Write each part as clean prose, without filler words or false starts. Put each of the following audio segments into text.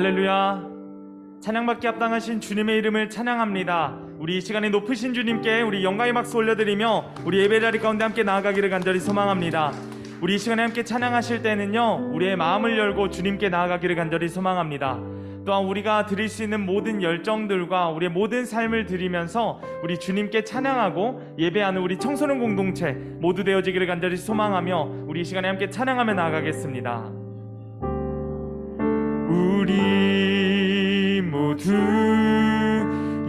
할렐루야. 찬양받기 합당하신 주님의 이름을 찬양합니다. 우리 이 시간에 높으신 주님께 우리 영광의 박수 올려드리며 우리 예배자리 가운데 함께 나아가기를 간절히 소망합니다. 우리 이 시간에 함께 찬양하실 때는요, 우리의 마음을 열고 주님께 나아가기를 간절히 소망합니다. 또한 우리가 드릴 수 있는 모든 열정들과 우리의 모든 삶을 드리면서 우리 주님께 찬양하고 예배하는 우리 청소년 공동체 모두 되어지기를 간절히 소망하며 우리 이 시간에 함께 찬양하며 나아가겠습니다. 우리 모두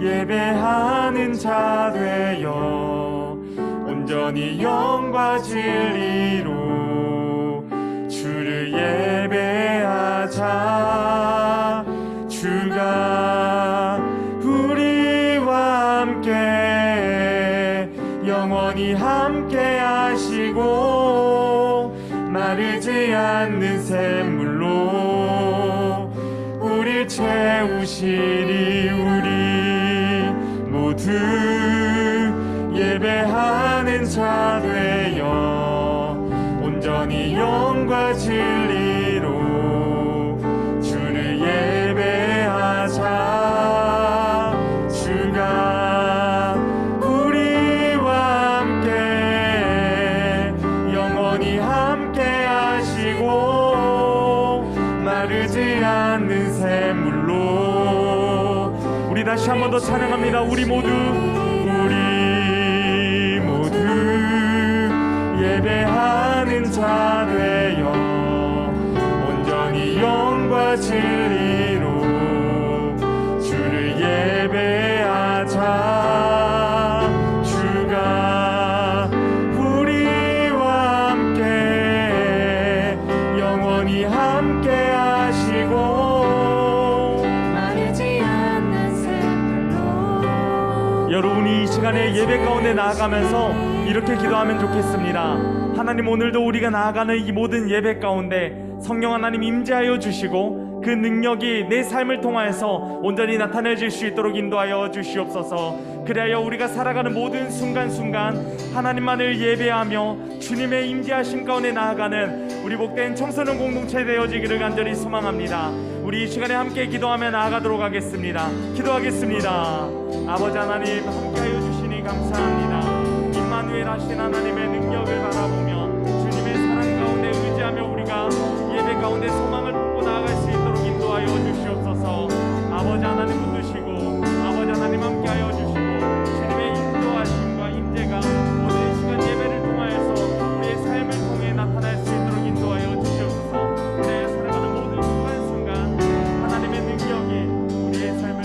예배하는 자 되어 온전히 영과 진리로 주를 예배하자. 주가 우리와 함께 영원히 함께 하시고 마르지 않는 샘물로 우릴 채우시리. 우리 모두 예배하는 자 되어 온전히 영과 진리로 주를 예배하자. 주가 우리와 함께 영원히 함께 하시고 마르지 않는 샘물로 우리 다시 한 번 더 찬양합니다. 우리 모두 예배하는 자 되어 온전히 영과 진리로 주를 예배하자. 주가 우리와 함께 영원히 함께 하시고 마르지 않는 샘물로. 여러분이 이 시간에 예배 가운데 나아가면서 이렇게 기도하면 좋겠습니다. 하나님, 오늘도 우리가 나아가는 이 모든 예배 가운데 성령 하나님 임재하여 주시고 그 능력이 내 삶을 통하여서 온전히 나타내질 수 있도록 인도하여 주시옵소서. 그리하여 우리가 살아가는 모든 순간순간 하나님만을 예배하며 주님의 임재하심 가운데 나아가는 우리 복된 청소년 공동체 되어지기를 간절히 소망합니다. 우리 이 시간에 함께 기도하며 나아가도록 하겠습니다. 기도하겠습니다. 아버지 하나님, 함께하여 주시니 감사합니다. 임마누엘 하신 하나님의 능력을 바라보며 주님의 사랑 가운데 의지하며 우리가 예배 가운데 소망을 품고 나아갈 수 있도록 인도하여 주시옵소서. 아버지 하나님 붙드시고 아버지 하나님 함께하여 주시고 주님의 인도하심과 임재가 오늘 이 시간 예배를 통하여서 우리의 삶을 통해 나타날 수 있도록 인도하여 주시옵소서. 우리의 살아가는 모든 순간순간 하나님의 능력이 우리의 삶을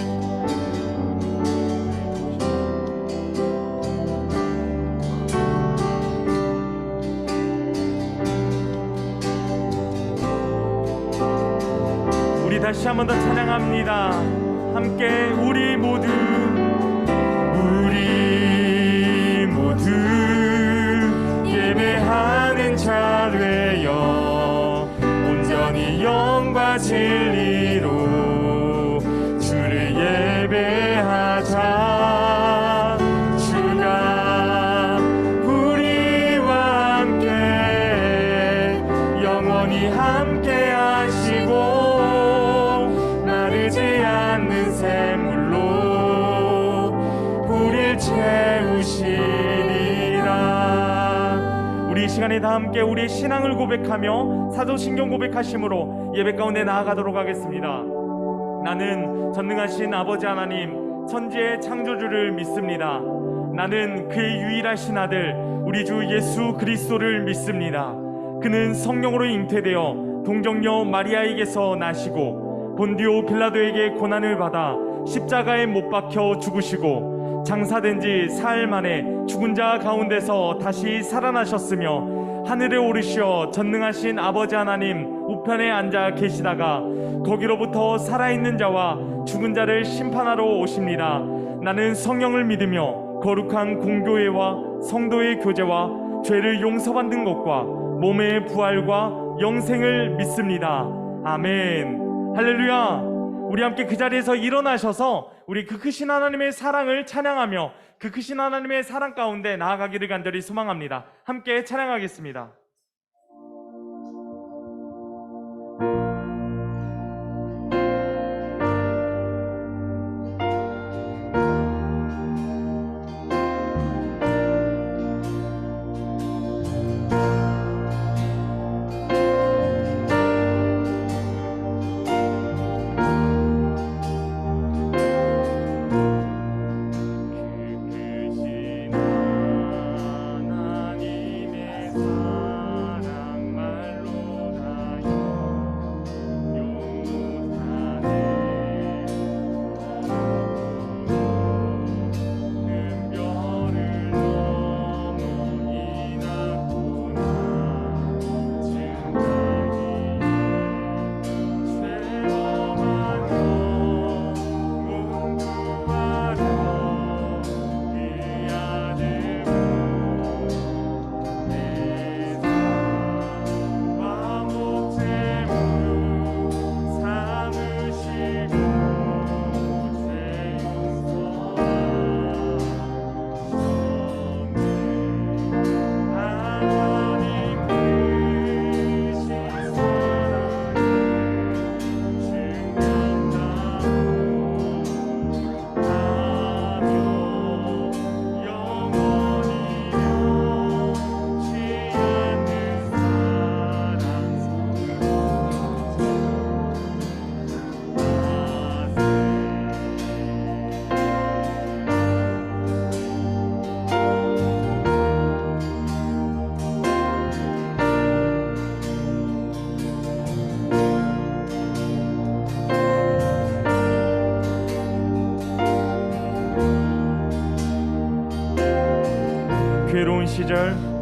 다시 한 번 더 찬양합니다. 함께 우리 모두 예배하는 자 되어 온전히 영과 진리로 주를 예배하자. 주가 우리와 함께 영원히 함께 하시고 마르지 않는 샘물로 우릴 채우시리라. 우리 이 시간에 다 함께 우리의 신앙을 고백하며 사도신경 고백하심으로 예배 가운데 나아가도록 하겠습니다. 나는 전능하신 아버지 하나님 천지의 창조주를 믿습니다. 나는 그의 유일하신 아들 우리 주 예수 그리스도를 믿습니다. 그는 성령으로 잉태되어 동정녀 마리아에게서 나시고 본디오 빌라도에게 고난을 받아 십자가에 못 박혀 죽으시고 장사된 지 사흘 만에 죽은 자 가운데서 다시 살아나셨으며 하늘에 오르시어 전능하신 아버지 하나님 우편에 앉아 계시다가 거기로부터 살아있는 자와 죽은 자를 심판하러 오십니다. 나는 성령을 믿으며 거룩한 공교회와 성도의 교제와 죄를 용서받는 것과 몸의 부활과 영생을 믿습니다. 아멘. 할렐루야. 우리 함께 그 자리에서 일어나셔서 우리 그 크신 하나님의 사랑을 찬양하며 그 크신 하나님의 사랑 가운데 나아가기를 간절히 소망합니다. 함께 찬양하겠습니다.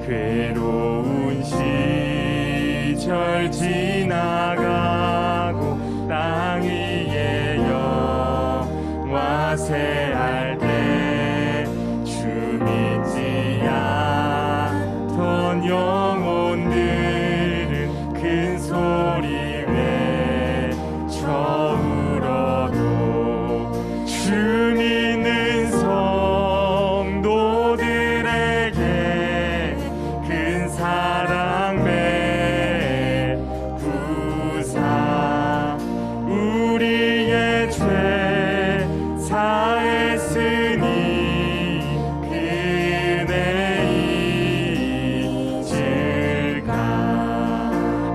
괴로운 시절 지나가고 땅 위에 영화세할 때 주 믿지 않던 영혼들은 큰 소리 외쳐 울어도 주 믿는 성도들에게 큰 사랑 베푸사 우리의 죄 사했으니 그네 잊을까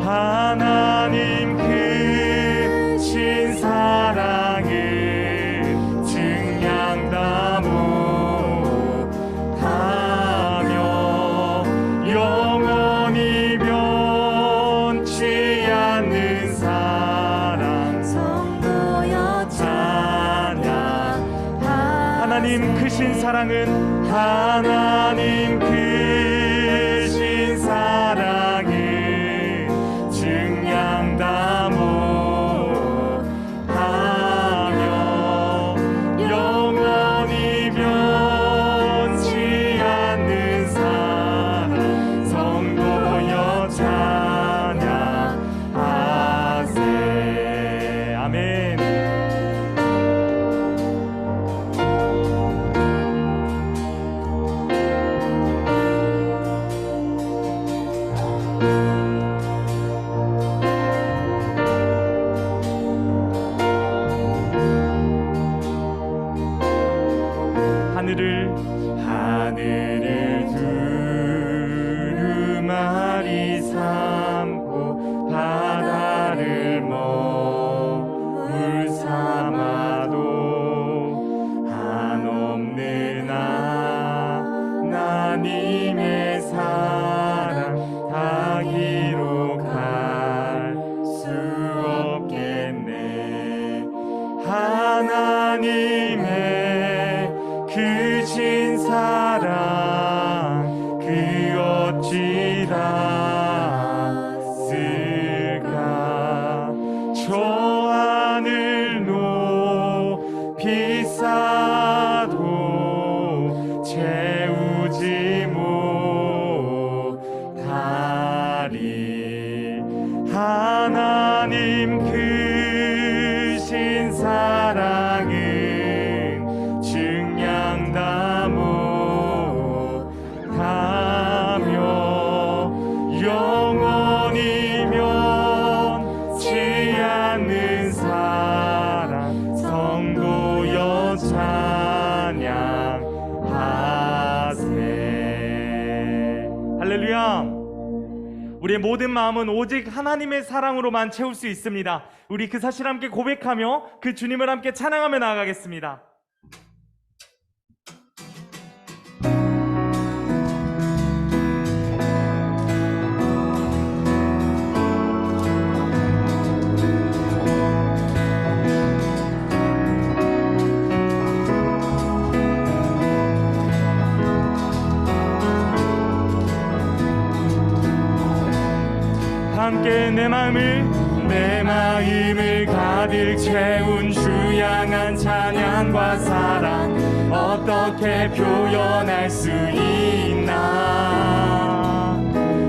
하나님 크신 사랑을 증량다 못하며 영원히 변치 않는 사랑 성도여 찬양 하나님 크신 사랑은 하나님 크신 사랑을 증량다 못하며 영원히 변치 않는 사랑 성도여 찬양하세 아멘. 하늘을 두루마리 삼고 바다를 먹물 삼아도 한없는 하나님의 사랑 다 기록할 수 없겠네 하나님의 크신 사랑 그 어찌다 쓸까 저 하늘 높이 쌓아도 채우지 못하리 하나님 크신 사랑은 증량다 못하며 영원히 면치 않는 사랑 성도여 찬양하세 할렐루야. 우리의 모든 마음은 오직 하나님의 사랑으로만 채울 수 있습니다. 우리 그 사실 함께 고백하며 그 주님을 함께 찬양하며 나아가겠습니다. 함께 내 마음을 가득 채운 주 향한 찬양과 사랑 어떻게 표현할 수 있나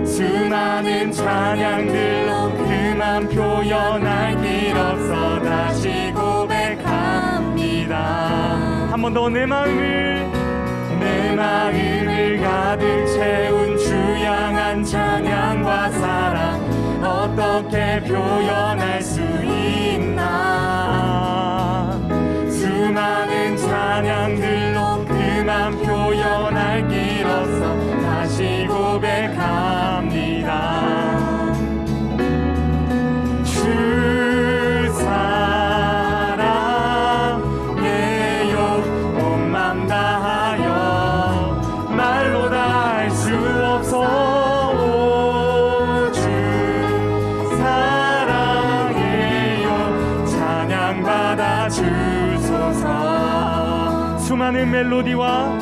수많은 찬양들로 그만 표현할 길 없어 다시 고백합니다. 한 번 더 내 마음을 가득 채운 주 향한 찬양과 사랑 어떻게 표현할 수 있나 수많은 찬양들로 그만 표현할 길 없어 다시 고백합니다. 주 사랑해요 온 맘 다하여 말로 다 할 수 없어 수많은 멜로디와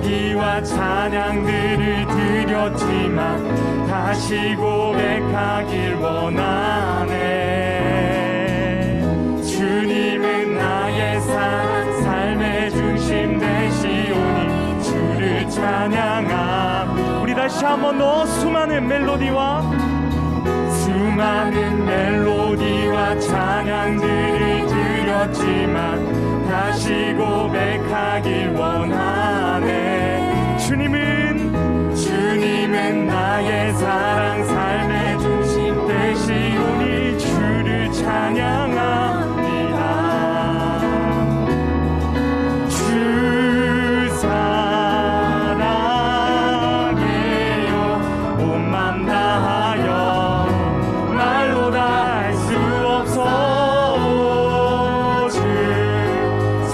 멜로디와 찬양들을 드렸지만 다시 고백하길 원하네. 주님은 나의 삶의 중심 되시오니 주를 찬양함. 우리 다시 한번 더 수많은 멜로디와 찬양들을 드렸지만 다시 고백하길 원하네. 주님은 나의 사랑 삶의 중심 되시오니 주를 찬양합니다. 주 사랑해요 온 맘 다하여 말로 다 할 수 없어. 주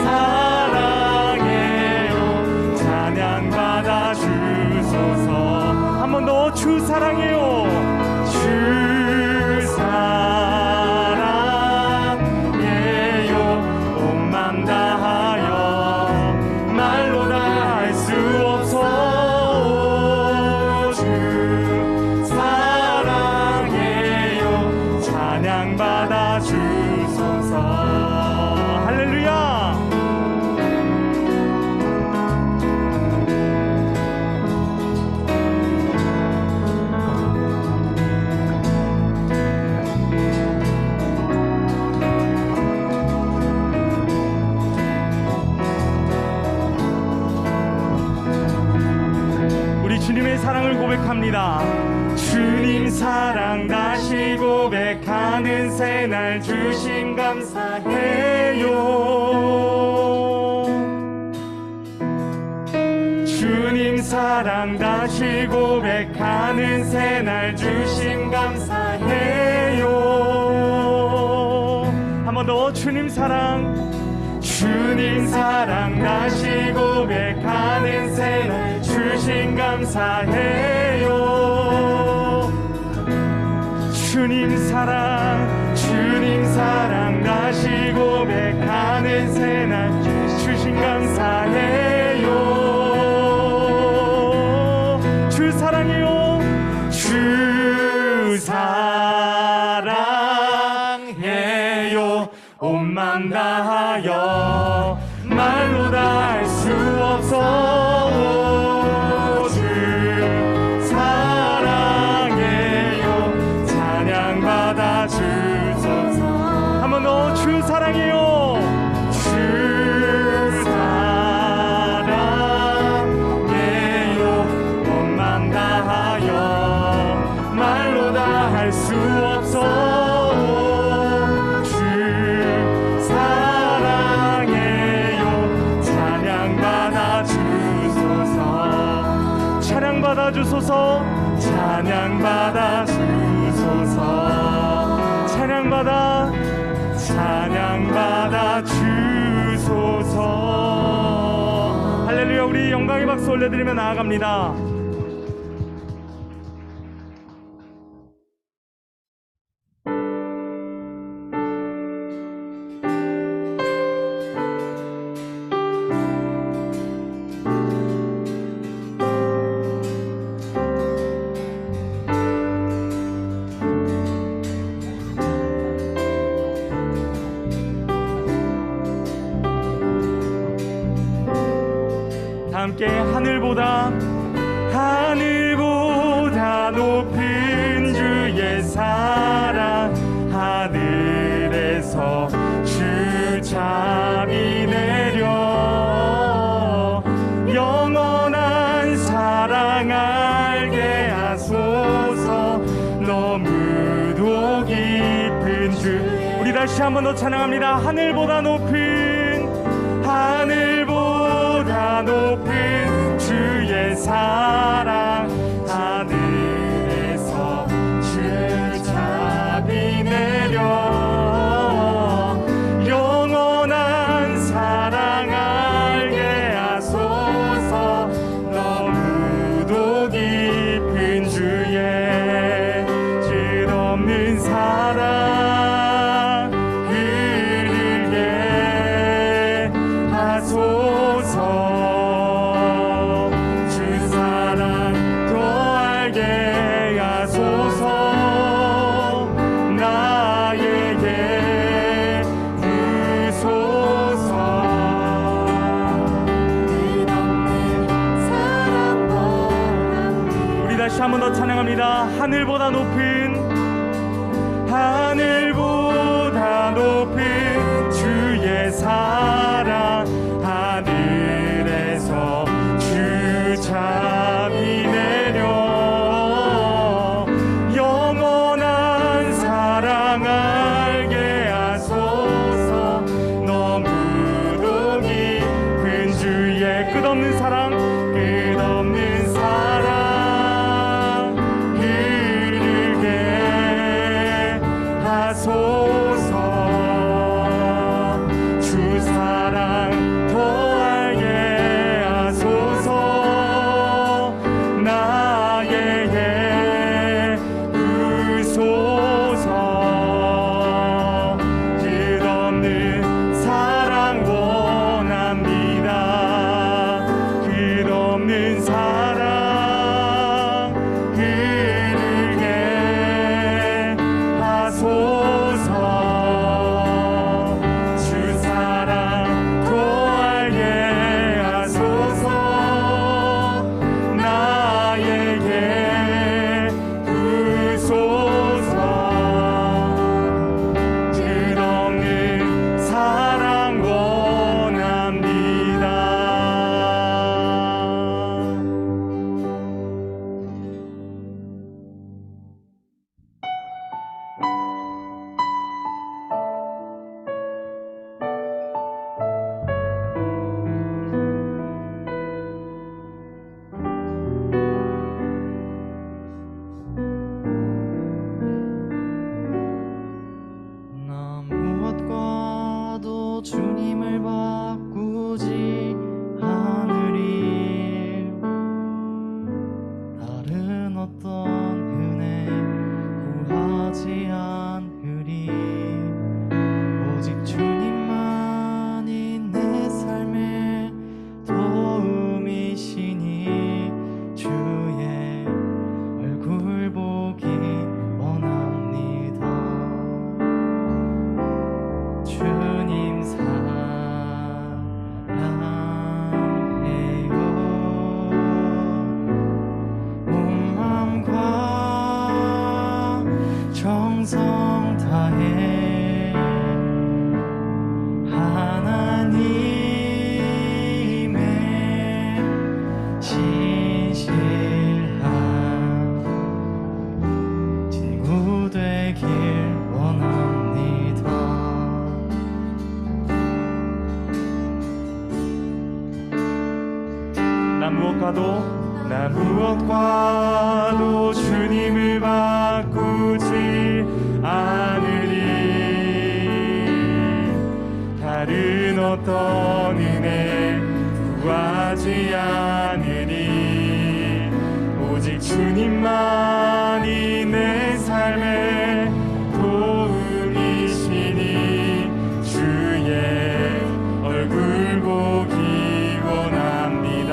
사랑해요 찬양받아 주소서. 한 번 더 주 사랑해요. 주 사랑해요 온 맘 다하여 말로 다 할 수 없어. 주 사랑해요 찬양받아 주소서. 할렐루야. 우리 주님의 사랑을 고백합니다. 주님 사랑 다시 고백하는 새날 주심 감사해요. 주님 사랑 다시 고백하는 새날 주심 감사해요. 한 번 더 주님 사랑 다시 고백하는 새날 주심 감사해요. 주님 사랑 다시 고백하는 새날 주심 감사해요. 주 사랑해요. 주 사랑해요 온 맘 다하여 말로 다 할 수 없어. 주 사랑해요 찬양받아 주소서. 한 번 더 주 사랑해요. 주 사랑해요 온 맘 다하여 말로 다 할 수 없어. 주 사랑해요 찬양받아 주소서. 찬양받아 주소서. 찬양받아 주소서. 찬양받아 주소서. 할렐루야. 우리 영광의 박수 올려드리며 나아갑니다. 함께 하늘보다 높은 주의 사랑 하늘에서 주참이 내려 영원한 사랑 알게 하소서. 너무도 깊은 주. 우리 다시 한 번 더 찬양합니다. 하늘보다 높은 주의 사랑 하늘에서 주참이 내려 영원한 사랑 알게 하소서. 너무도 깊은 주의 끝없는 사랑 흐르게 하소서. 한 번 더 찬양합니다. 하늘보다 높은 주의 사랑, 하늘에서 주 자비 내려 영원한 사랑 알게 하소서. 너무도 깊은 주의 끝없는 사랑, 끝없는 사랑 흐르게 하소서. 주 사랑 더 알게 하소서. 나에게 부소서. 끝없는 사랑 원합니다. 끝없는 사랑 흐르게 하소서. 주 사랑 더 알게 하소서. 나에게 부소서. 끝없는 사랑 원합니다. 나 무엇과도 주님을 바꾸지 않으리. 다른 어떤 은혜 구하지 않으리. 오직 주님만이 내 삶의 도움이시니 주의 얼굴 보기 원합니다. 주님 사랑해요. 온 마음과 정성 다해 하나님의 신실한 친구 되길 원합니다. 나 무엇과도 주님을 바꾸지 않으리. 다른 어떤 은혜 구하지 않으리. 오직 주님만이 내 삶의 도움이시니 주의 얼굴 보기 원합니다.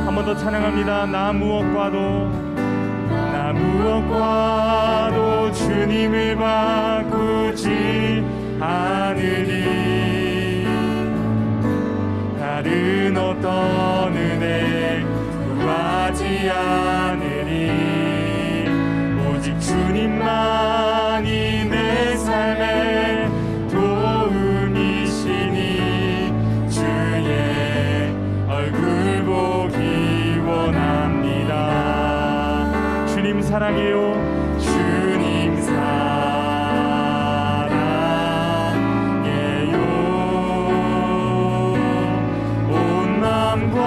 한 번 더 찬양합니다. 나 무엇과도 주님을 바꾸지 않으리. 다른 어떤 은혜 구하지 않으리. 오직 주님만이 내 삶의 도움이시니 주의 얼굴 보기 원합니다. 주님 사랑해요. 주님 사랑해요. 온 마음과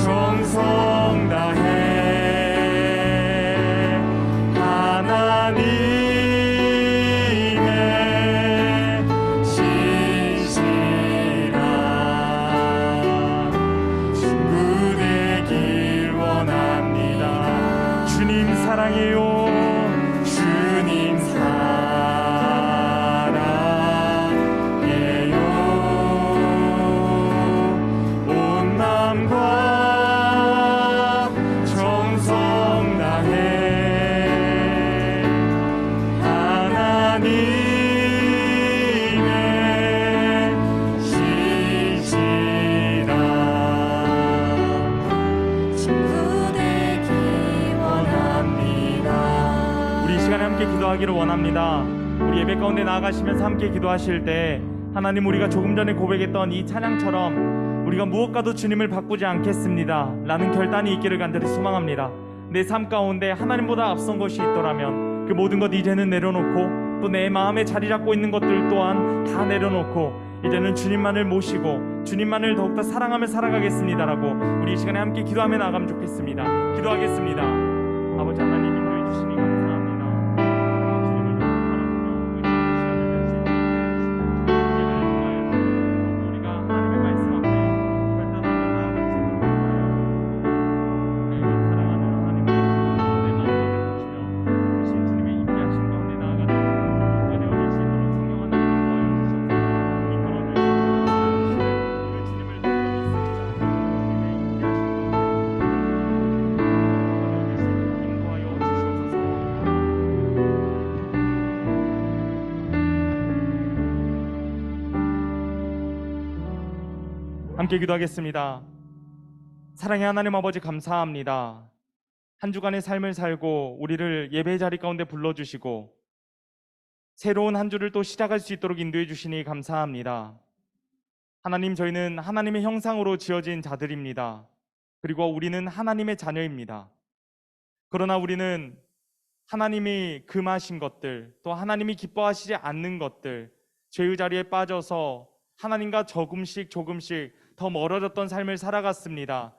정성 다해 하나님의 신실한 친구 되길 원합니다. 기도하기를 원합니다. 우리 예배 가운데 나아가시면서 함께 기도하실 때 하나님, 우리가 조금 전에 고백했던 이 찬양처럼 우리가 무엇과도 주님을 바꾸지 않겠습니다 라는 결단이 있기를 간절히 소망합니다. 내 삶 가운데 하나님보다 앞선 것이 있더라면 그 모든 것 이제는 내려놓고, 또 내 마음에 자리 잡고 있는 것들 또한 다 내려놓고 이제는 주님만을 모시고 주님만을 더욱더 사랑하며 살아가겠습니다라고 우리 이 시간에 함께 기도하며 나가면 좋겠습니다. 기도하겠습니다. 아버지 하나님, 인도해 주시니 감사합니다. 사랑하는 주님을 너무 바라보며 의지하는 시간을 낼 수 있는 예배를 통하여서 우리가 하나님의 말씀 앞에 결단하며 나아갈 수 있도록 하여서 사랑하는 하나님의 내 마음을 내보시며 주신 주님의 임재하신 가운데 나아가는 우리가 되어질 수 있도록 성령 하나님 인도하여 주셔서 이끌어 주시옵소서. 그 주님을 더 믿습니다. 주님의 임재하신 함께 기도하겠습니다. 사랑의 하나님 아버지, 감사합니다. 한 주간의 삶을 살고 우리를 예배 자리 가운데 불러주시고 새로운 한 주를 또 시작할 수 있도록 인도해 주시니 감사합니다. 하나님, 저희는 하나님의 형상으로 지어진 자들입니다. 그리고 우리는 하나님의 자녀입니다. 그러나 우리는 하나님이 금하신 것들, 또 하나님이 기뻐하시지 않는 것들, 죄의 자리에 빠져서 하나님과 조금씩 더 멀어졌던 삶을 살아갔습니다.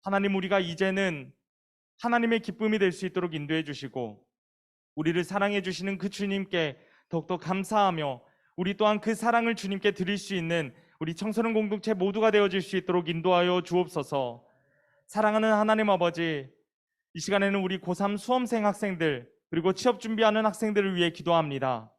하나님, 우리가 이제는 하나님의 기쁨이 될 수 있도록 인도해 주시고 우리를 사랑해 주시는 그 주님께 더욱더 감사하며 우리 또한 그 사랑을 주님께 드릴 수 있는 우리 청소년 공동체 모두가 되어질 수 있도록 인도하여 주옵소서. 사랑하는 하나님 아버지, 이 시간에는 우리 고3 수험생 학생들 그리고 취업 준비하는 학생들을 위해 기도합니다.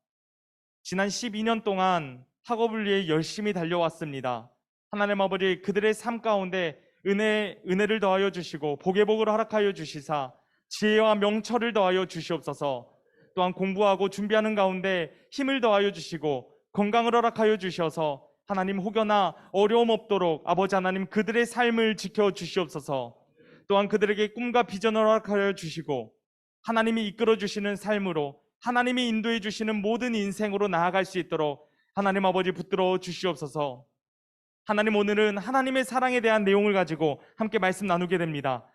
지난 12년 동안 학업을 위해 열심히 달려왔습니다. 하나님 아버지, 그들의 삶 가운데 은혜를 더하여 주시고 복의 복을 허락하여 주시사 지혜와 명철을 더하여 주시옵소서. 또한 공부하고 준비하는 가운데 힘을 더하여 주시고 건강을 허락하여 주셔서 하나님, 혹여나 어려움 없도록 아버지 하나님 그들의 삶을 지켜 주시옵소서. 또한 그들에게 꿈과 비전을 허락하여 주시고 하나님이 이끌어 주시는 삶으로, 하나님이 인도해 주시는 모든 인생으로 나아갈 수 있도록 하나님 아버지 붙들어 주시옵소서. 하나님, 오늘은 하나님의 사랑에 대한 내용을 가지고 함께 말씀 나누게 됩니다.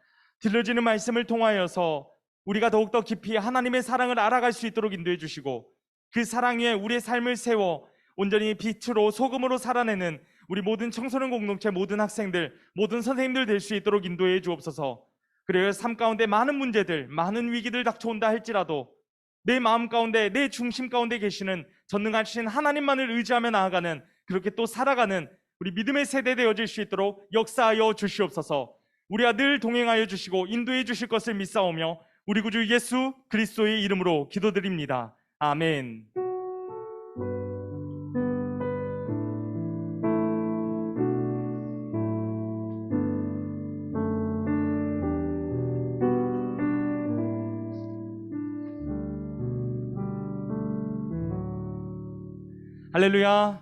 들려지는 말씀을 통하여서 우리가 더욱더 깊이 하나님의 사랑을 알아갈 수 있도록 인도해 주시고 그 사랑 위에 우리의 삶을 세워 온전히 빛으로 소금으로 살아내는 우리 모든 청소년 공동체, 모든 학생들, 모든 선생님들 될 수 있도록 인도해 주옵소서. 그래야 삶 가운데 많은 문제들, 많은 위기들 닥쳐온다 할지라도 내 마음 가운데, 내 중심 가운데 계시는 전능하신 하나님만을 의지하며 나아가는, 그렇게 또 살아가는 우리 믿음의 세대 되어질 수 있도록 역사하여 주시옵소서. 우리와 늘 동행하여 주시고 인도해 주실 것을 믿사오며 우리 구주 예수 그리스도의 이름으로 기도드립니다. 아멘. 할렐루야.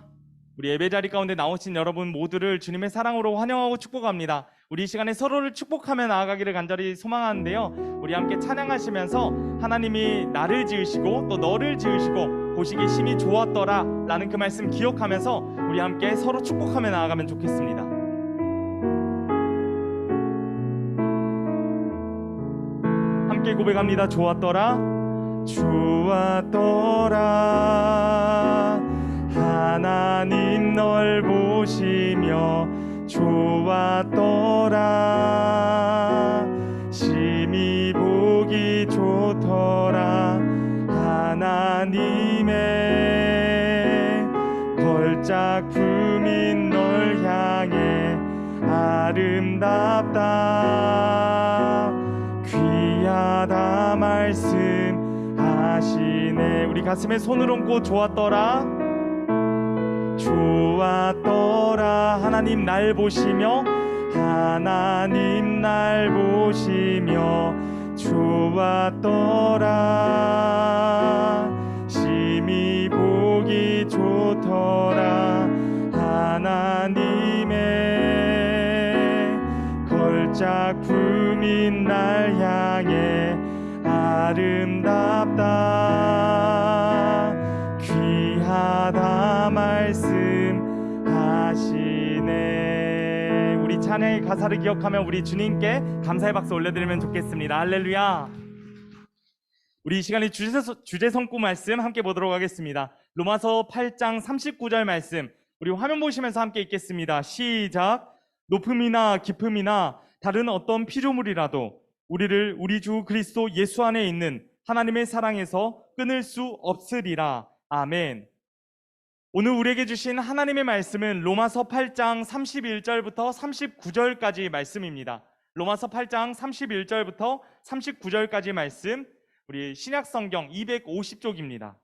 우리 예배자리 가운데 나오신 여러분 모두를 주님의 사랑으로 환영하고 축복합니다. 우리 이 시간에 서로를 축복하며 나아가기를 간절히 소망하는데요, 우리 함께 찬양하시면서 하나님이 나를 지으시고 또 너를 지으시고 보시기 심히 좋았더라 라는 그 말씀 기억하면서 우리 함께 서로 축복하며 나아가면 좋겠습니다. 함께 고백합니다. 좋았더라, 좋았더라, 하나님 널 보시며 좋았더라, 심히 보기 좋더라, 하나님의 걸작품인 널 향해 아름답다, 귀하다 말씀하시네. 우리 가슴에 손을 얹고 좋았더라, 좋았더라, 하나님 날 보시며, 하나님 날 보시며 좋았더라, 심히 보기 좋더라, 하나님의 걸작품인 날 향해 아름답다, 찬양의 가사를 기억하며 우리 주님께 감사의 박수 올려드리면 좋겠습니다. 할렐루야. 우리 이 시간에 주제 성구 말씀 함께 보도록 하겠습니다. 로마서 8장 39절 말씀 우리 화면 보시면서 함께 읽겠습니다. 시작. 높음이나 깊음이나 다른 어떤 피조물이라도 우리를 우리 주 그리스도 예수 안에 있는 하나님의 사랑에서 끊을 수 없으리라. 아멘. 오늘 우리에게 주신 하나님의 말씀은 로마서 8장 31절부터 39절까지 말씀입니다. 로마서 8장 31절부터 39절까지 말씀 우리 신약성경 250쪽입니다.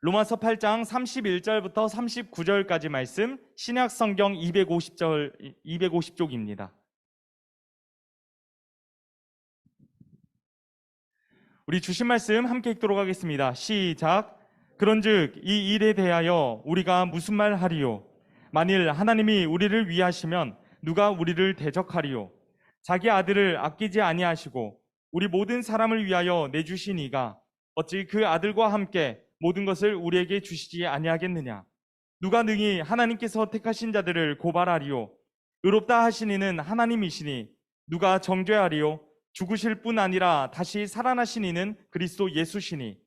로마서 8장 31절부터 39절까지 말씀 신약성경 250쪽입니다. 우리 주신 말씀 함께 읽도록 하겠습니다. 시작. 그런즉 이 일에 대하여 우리가 무슨 말 하리요? 만일 하나님이 우리를 위하시면 누가 우리를 대적하리요? 자기 아들을 아끼지 아니하시고 우리 모든 사람을 위하여 내주신 이가 어찌 그 아들과 함께 모든 것을 우리에게 주시지 아니하겠느냐? 누가 능히 하나님께서 택하신 자들을 고발하리요? 의롭다 하신 이는 하나님이시니 누가 정죄하리요? 죽으실 뿐 아니라 다시 살아나신 이는 그리스도 예수시니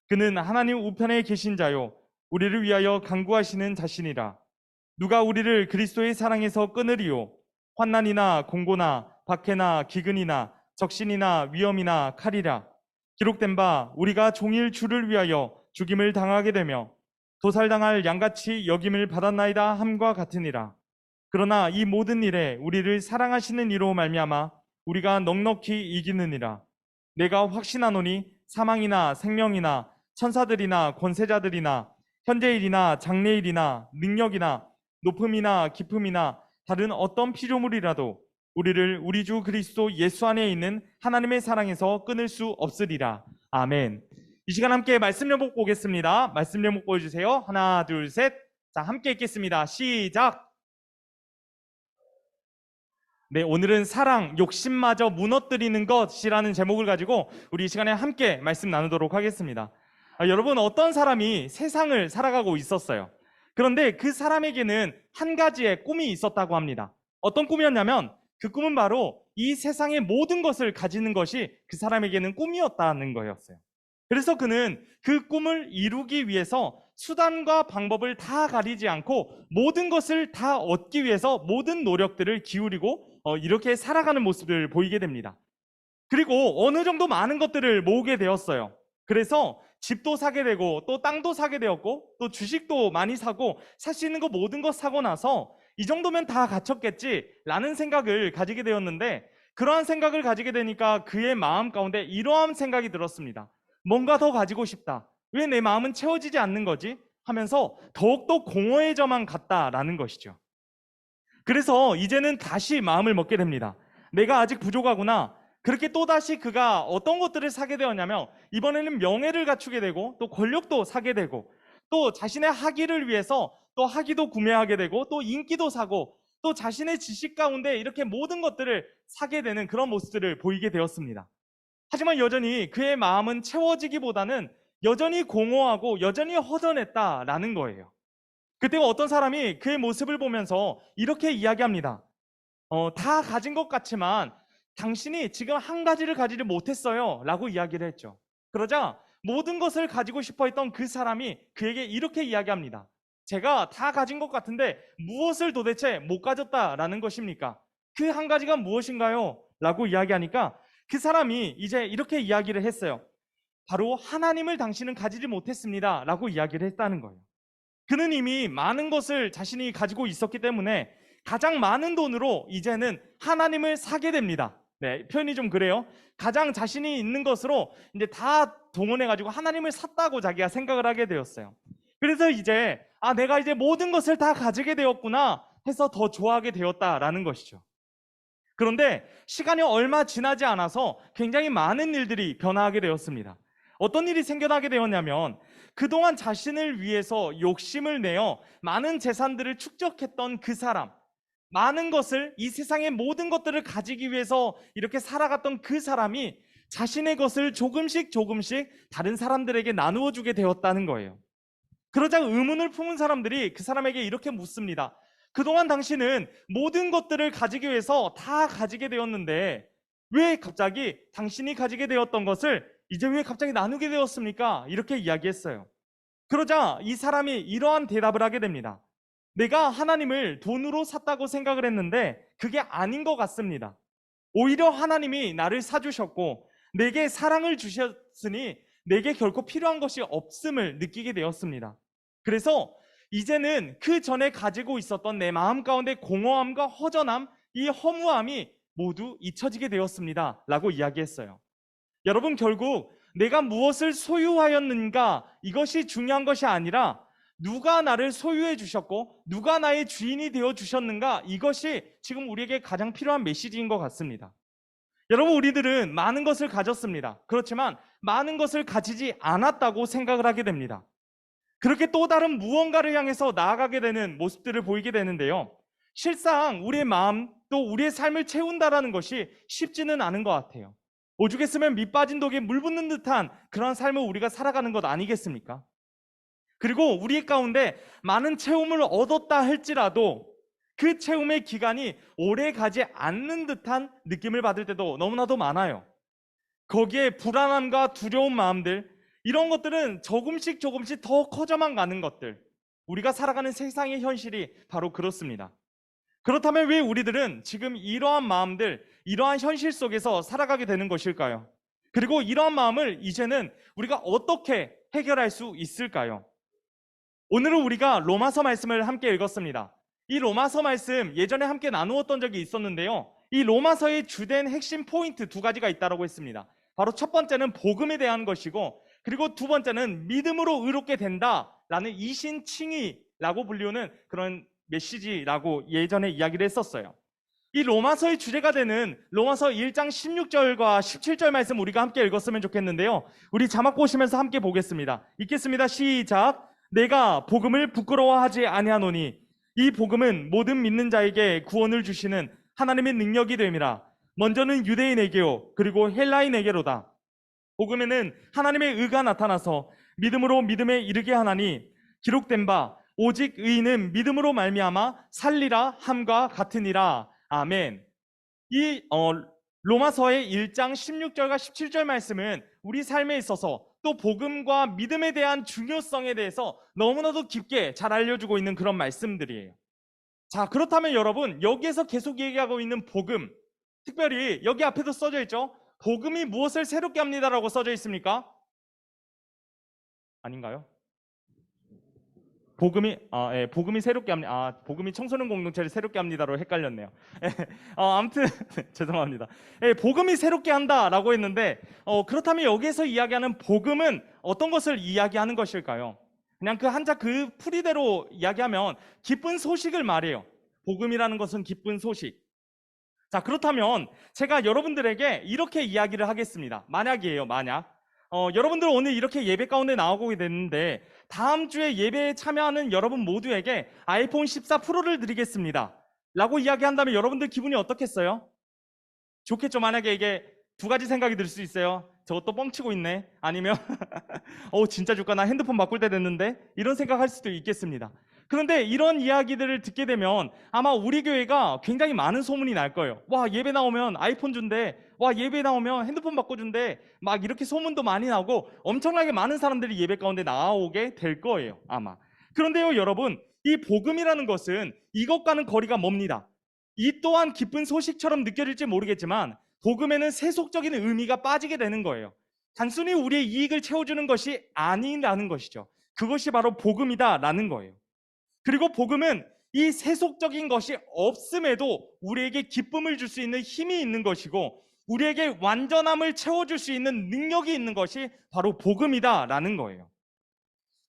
그는 하나님 우편에 계신 자요 우리를 위하여 간구하시는 자신이라. 누가 우리를 그리스도의 사랑에서 끊으리요? 환난이나 공고나 박해나 기근이나 적신이나 위험이나 칼이라. 기록된 바 우리가 종일 주를 위하여 죽임을 당하게 되며 도살당할 양같이 여김을 받았나이다 함과 같으니라. 그러나 이 모든 일에 우리를 사랑하시는 이로 말미암아 우리가 넉넉히 이기느니라. 내가 확신하노니 사망이나 생명이나 천사들이나 권세자들이나 현재일이나 장래일이나 능력이나 높음이나 깊음이나 다른 어떤 피조물이라도 우리를 우리 주 그리스도 예수 안에 있는 하나님의 사랑에서 끊을 수 없으리라. 아멘. 이 시간 함께 말씀 제목 보겠습니다. 말씀 제목 보여주세요. 하나, 둘, 셋. 자, 함께 읽겠습니다. 시작. 네, 오늘은 사랑, 욕심마저 무너뜨리는 것이라는 제목을 가지고 우리 이 시간에 함께 말씀 나누도록 하겠습니다. 여러분, 어떤 사람이 세상을 살아가고 있었어요. 그런데 그 사람에게는 한 가지의 꿈이 있었다고 합니다. 어떤 꿈이었냐면 그 꿈은 바로 이 세상의 모든 것을 가지는 것이 그 사람에게는 꿈이었다는 거였어요. 그래서 그는 그 꿈을 이루기 위해서 수단과 방법을 다 가리지 않고 모든 것을 다 얻기 위해서 모든 노력들을 기울이고 이렇게 살아가는 모습을 보이게 됩니다. 그리고 어느 정도 많은 것들을 모으게 되었어요. 그래서 집도 사게 되고 또 땅도 사게 되었고 또 주식도 많이 사고 살 수 있는 거 모든 거 사고 나서 이 정도면 다 갖췄겠지라는 생각을 가지게 되었는데 그러한 생각을 가지게 되니까 그의 마음 가운데 이러한 생각이 들었습니다. 뭔가 더 가지고 싶다. 왜 내 마음은 채워지지 않는 거지? 하면서 더욱더 공허해져만 갔다라는 것이죠. 그래서 이제는 다시 마음을 먹게 됩니다. 내가 아직 부족하구나. 그렇게 또다시 그가 어떤 것들을 사게 되었냐면 이번에는 명예를 갖추게 되고 또 권력도 사게 되고 또 자신의 학위를 위해서 또 학위도 구매하게 되고 또 인기도 사고 또 자신의 지식 가운데 이렇게 모든 것들을 사게 되는 그런 모습들을 보이게 되었습니다. 하지만 여전히 그의 마음은 채워지기보다는 여전히 공허하고 여전히 허전했다라는 거예요. 그때 어떤 사람이 그의 모습을 보면서 이렇게 이야기합니다. 다 가진 것 같지만 당신이 지금 한 가지를 가지지 못했어요 라고 이야기를 했죠. 그러자 모든 것을 가지고 싶어 했던 그 사람이 그에게 이렇게 이야기합니다. 제가 다 가진 것 같은데 무엇을 도대체 못 가졌다라는 것입니까? 그 한 가지가 무엇인가요? 라고 이야기하니까 그 사람이 이제 이렇게 이야기를 했어요. 바로 하나님을 당신은 가지지 못했습니다 라고 이야기를 했다는 거예요. 그는 이미 많은 것을 자신이 가지고 있었기 때문에 가장 많은 돈으로 이제는 하나님을 사게 됩니다. 네, 표현이 좀 그래요. 가장 자신이 있는 것으로 이제 다 동원해가지고 하나님을 샀다고 자기가 생각을 하게 되었어요. 그래서 이제 내가 이제 모든 것을 다 가지게 되었구나 해서 더 좋아하게 되었다라는 것이죠. 그런데 시간이 얼마 지나지 않아서 굉장히 많은 일들이 변화하게 되었습니다. 어떤 일이 생겨나게 되었냐면 그동안 자신을 위해서 욕심을 내어 많은 재산들을 축적했던 그 사람, 많은 것을 이 세상의 모든 것들을 가지기 위해서 이렇게 살아갔던 그 사람이 자신의 것을 조금씩 다른 사람들에게 나누어 주게 되었다는 거예요. 그러자 의문을 품은 사람들이 그 사람에게 이렇게 묻습니다. 그동안 당신은 모든 것들을 가지기 위해서 다 가지게 되었는데 왜 갑자기 당신이 가지게 되었던 것을 이제 왜 갑자기 나누게 되었습니까? 이렇게 이야기했어요. 그러자 이 사람이 이러한 대답을 하게 됩니다. 내가 하나님을 돈으로 샀다고 생각을 했는데 그게 아닌 것 같습니다. 오히려 하나님이 나를 사주셨고 내게 사랑을 주셨으니 내게 결코 필요한 것이 없음을 느끼게 되었습니다. 그래서 이제는 그 전에 가지고 있었던 내 마음 가운데 공허함과 허전함, 이 허무함이 모두 잊혀지게 되었습니다. 라고 이야기했어요. 여러분, 결국 내가 무엇을 소유하였는가, 이것이 중요한 것이 아니라 누가 나를 소유해 주셨고 누가 나의 주인이 되어 주셨는가, 이것이 지금 우리에게 가장 필요한 메시지인 것 같습니다. 여러분, 우리들은 많은 것을 가졌습니다. 그렇지만 많은 것을 가지지 않았다고 생각을 하게 됩니다. 그렇게 또 다른 무언가를 향해서 나아가게 되는 모습들을 보이게 되는데요. 실상 우리의 마음 또 우리의 삶을 채운다라는 것이 쉽지는 않은 것 같아요. 오죽했으면 밑 빠진 독에 물 붓는 듯한 그런 삶을 우리가 살아가는 것 아니겠습니까? 그리고 우리 가운데 많은 체험을 얻었다 할지라도 그 체험의 기간이 오래 가지 않는 듯한 느낌을 받을 때도 너무나도 많아요. 거기에 불안함과 두려운 마음들, 이런 것들은 조금씩 더 커져만 가는 것들, 우리가 살아가는 세상의 현실이 바로 그렇습니다. 그렇다면 왜 우리들은 지금 이러한 마음들, 이러한 현실 속에서 살아가게 되는 것일까요? 그리고 이러한 마음을 이제는 우리가 어떻게 해결할 수 있을까요? 오늘은 우리가 로마서 말씀을 함께 읽었습니다. 이 로마서 말씀 예전에 함께 나누었던 적이 있었는데요. 이 로마서의 주된 핵심 포인트 두 가지가 있다고 했습니다. 바로 첫 번째는 복음에 대한 것이고, 그리고 두 번째는 믿음으로 의롭게 된다라는 이신칭의라고 불리우는 그런 메시지라고 예전에 이야기를 했었어요. 이 로마서의 주제가 되는 로마서 1장 16절과 17절 말씀 우리가 함께 읽었으면 좋겠는데요. 우리 자막 보시면서 함께 보겠습니다. 읽겠습니다. 시작. 내가 복음을 부끄러워하지 아니하노니 이 복음은 모든 믿는 자에게 구원을 주시는 하나님의 능력이 됨이라. 먼저는 유대인에게요 그리고 헬라인에게로다. 복음에는 하나님의 의가 나타나서 믿음으로 믿음에 이르게 하나니 기록된 바 오직 의인은 믿음으로 말미암아 살리라 함과 같으니라. 아멘. 이 로마서의 1장 16절과 17절 말씀은 우리 삶에 있어서 또 복음과 믿음에 대한 중요성에 대해서 너무나도 깊게 잘 알려주고 있는 그런 말씀들이에요. 자, 그렇다면 여러분, 여기에서 계속 얘기하고 있는 복음, 특별히 여기 앞에도 써져 있죠. 복음이 무엇을 새롭게 합니다라고 써져 있습니까? 아닌가요? 복음이 새롭게 합니다. 복음이 청소년 공동체를 새롭게 합니다로 헷갈렸네요. 아무튼 죄송합니다. 복음이 새롭게 한다라고 했는데, 그렇다면 여기에서 이야기하는 복음은 어떤 것을 이야기하는 것일까요? 그냥 그 한자 그 풀이대로 이야기하면 기쁜 소식을 말해요. 복음이라는 것은 기쁜 소식. 자, 그렇다면 제가 여러분들에게 이렇게 이야기를 하겠습니다. 만약이에요, 만약. 여러분들 오늘 이렇게 예배 가운데 나오게 됐는데 다음 주에 예배에 참여하는 여러분 모두에게 아이폰 14 프로를 드리겠습니다 라고 이야기한다면 여러분들 기분이 어떻겠어요? 좋겠죠. 만약에 이게 두 가지 생각이 들 수 있어요. 저것도 뻥치고 있네. 아니면 진짜 줄까? 나 핸드폰 바꿀 때 됐는데? 이런 생각할 수도 있겠습니다. 그런데 이런 이야기들을 듣게 되면 아마 우리 교회가 굉장히 많은 소문이 날 거예요. 와, 예배 나오면 아이폰 준대. 와, 예배 나오면 핸드폰 바꿔준대. 막 이렇게 소문도 많이 나고 엄청나게 많은 사람들이 예배 가운데 나오게 될 거예요, 아마. 그런데요, 여러분, 이 복음이라는 것은 이것과는 거리가 멉니다. 이 또한 기쁜 소식처럼 느껴질지 모르겠지만 복음에는 세속적인 의미가 빠지게 되는 거예요. 단순히 우리의 이익을 채워주는 것이 아니라는 것이죠. 그것이 바로 복음이다라는 거예요. 그리고 복음은 이 세속적인 것이 없음에도 우리에게 기쁨을 줄 수 있는 힘이 있는 것이고 우리에게 완전함을 채워줄 수 있는 능력이 있는 것이 바로 복음이다라는 거예요.